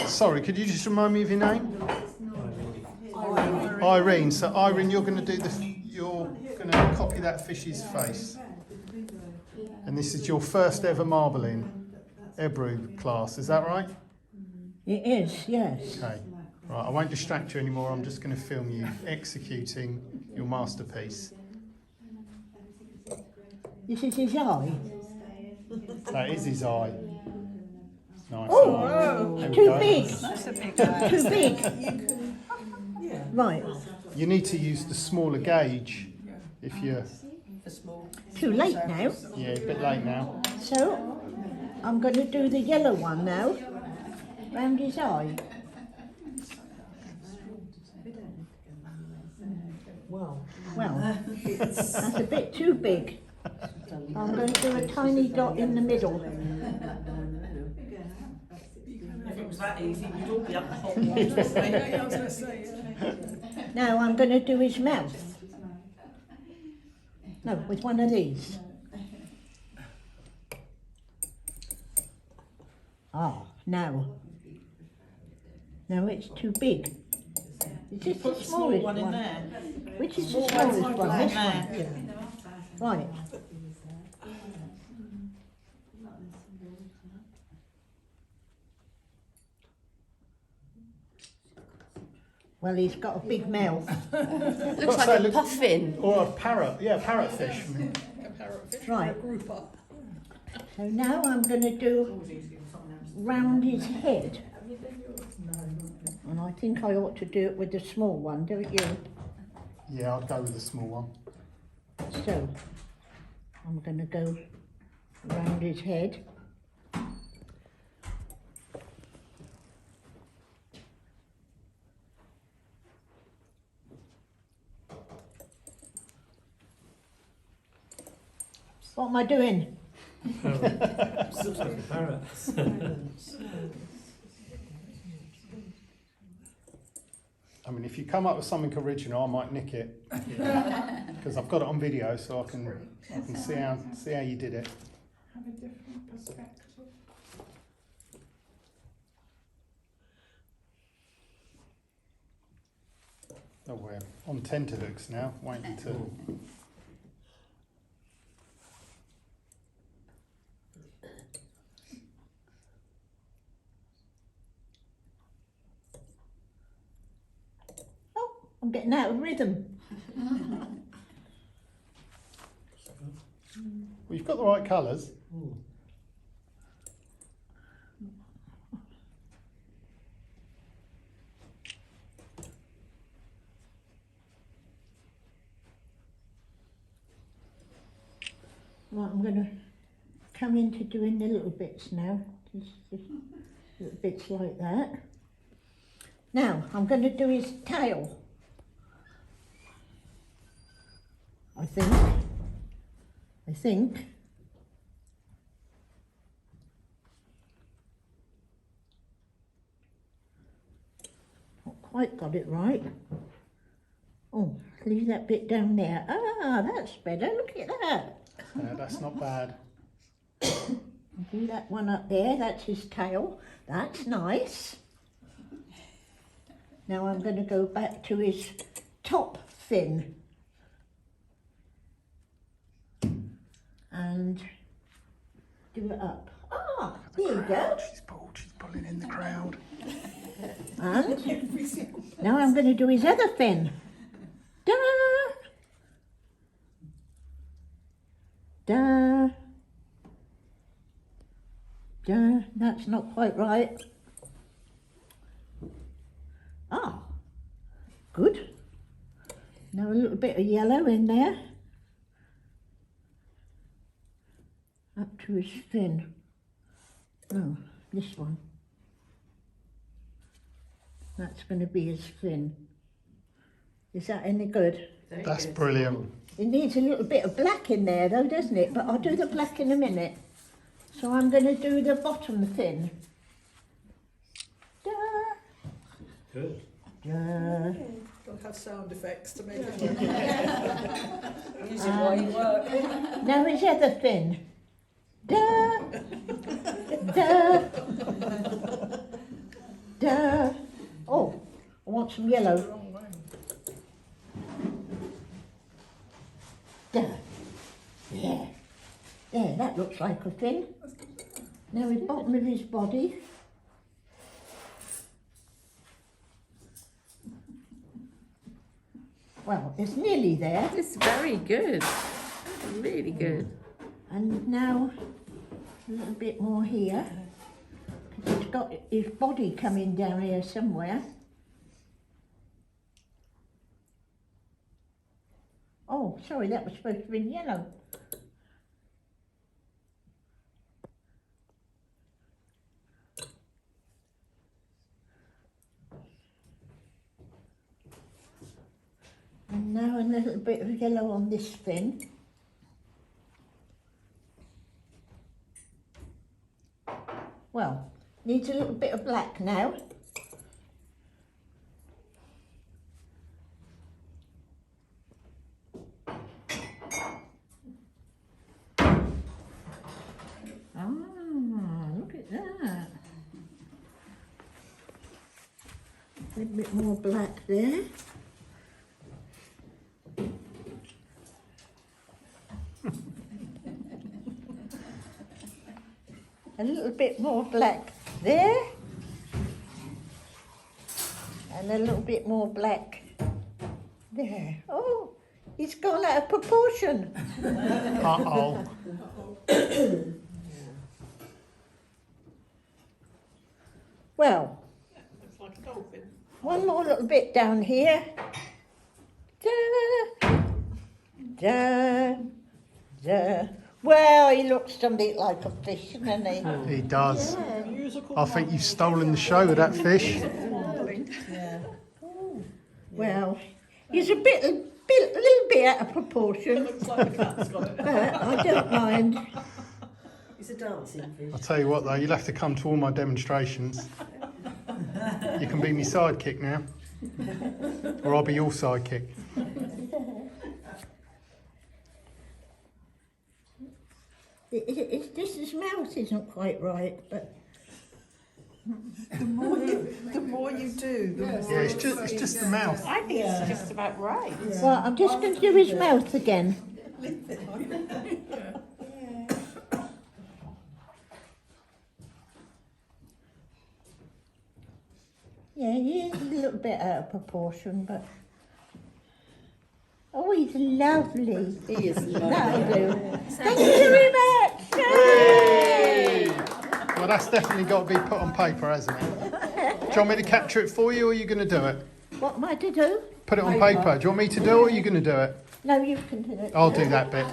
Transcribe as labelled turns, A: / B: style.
A: Sorry, could you just remind me of your name? Irene. So Irene, you're going to do you're going to copy that fish's face. And this is your first ever marbling Ebru class, is that right?
B: It is, yes.
A: Okay. Right, I won't distract you anymore. I'm just going to film you executing your masterpiece.
B: This is his eye.
A: That is his eye. Nice.
B: Oh,
A: There we
B: too
A: go.
B: big.
C: That's a big eye.
B: Too big. Right,
A: You need to use the smaller gauge if you're...
B: too late now.
A: Yeah, a bit late now.
B: So, I'm going to do the yellow one now, round his eye. Well, that's a bit too big. I'm going to do a tiny dot in the middle.
D: If it was that easy, we'd all be up the Hotwalls.
B: Now I'm going to do his mouth. No, with one of these. Ah, now. No, it's too big. Is this the smallest
D: one in there.
B: Which is the smallest one? This one.
D: There.
B: Right. Well, he's got a big mouth.
C: Looks like a puffin.
A: Or a parrot. Yeah, parrotfish.
B: Right. So now I'm going to do round his head. And I think I ought to do it with the small one, don't you?
A: Yeah, I'd go with the small one.
B: So, I'm going to go round his head. What am I doing?
E: Looks like a parrot.
A: I mean, if you come up with something original, I might nick it because I've got it on video, so I can see how you did it.
C: Have a different perspective.
A: Oh, we're on tenterhooks now, waiting to.
B: I'm getting out of rhythm.
A: Well, you've got the right colours.
B: Right, I'm going to come into doing the little bits now. Just little bits like that. Now, I'm going to do his tail. I think. Not quite got it right. Oh, leave that bit down there. Ah, that's better. Look at that.
A: That's not bad.
B: Do that one up there. That's his tail. That's nice. Now I'm going to go back to his top fin. And do it up. Ah, there you go.
A: She's pulling in the crowd.
B: And now I'm going to do his other fin. Da, da, da. That's not quite right. Ah, good. Now a little bit of yellow in there. Up to his fin. No, this one. That's going to be his fin. Is that any good?
A: That's brilliant.
B: It needs a little bit of black in there though, doesn't it? But I'll do the black in a minute. So I'm going to do the bottom fin. Da,
E: Good.
B: da.
C: Got to have sound effects to make it
D: Use it while you work.
B: Now his other fin. Da, da, Duh. Oh, I want some yellow. Duh. Yeah. There, that looks like a fin. Now the bottom of his body. Well, it's nearly there.
C: It's very good. Really good.
B: And now a little bit more here. 'Cause it's got his body coming down here somewhere. Oh, sorry, that was supposed to be yellow. And now a little bit of yellow on this fin. Well, needs a little bit of black now. Ah, look at that. A little bit more black there. A little bit more black there. And a little bit more black there. Oh, he's gone out of proportion.
A: Uh-oh.
B: Well,
C: Looks like a dolphin.
B: one more little bit down here. Da, da, da. Well, he looks something like a fish, doesn't he?
A: He does.
B: Yeah.
A: I think you've stolen the show with that fish.
B: Well, he's a little bit out of proportion,
C: Looks like the cat's got it.
B: but I don't mind.
D: It's a dancing fish.
A: I'll tell you what though, you'll have to come to all my demonstrations. You can be my sidekick now. Or I'll be your sidekick.
B: His mouth isn't quite right, but
C: The more you do, the more
A: Yeah, it's just the mouth.
C: I think it's just about right.
B: well, I'm just going to do his mouth again. Yeah, he is a little bit out of proportion, but oh, he's lovely.
C: He is
B: That'll do. Thank you very much.
A: Hey! Well, that's definitely got to be put on paper, hasn't it? Do you want me to capture it for you, or are you going to do it?
B: What am I to do?
A: Put it on paper. Do you want me to do it, or are you going to do it?
B: No, you can do it.
A: I'll do that bit.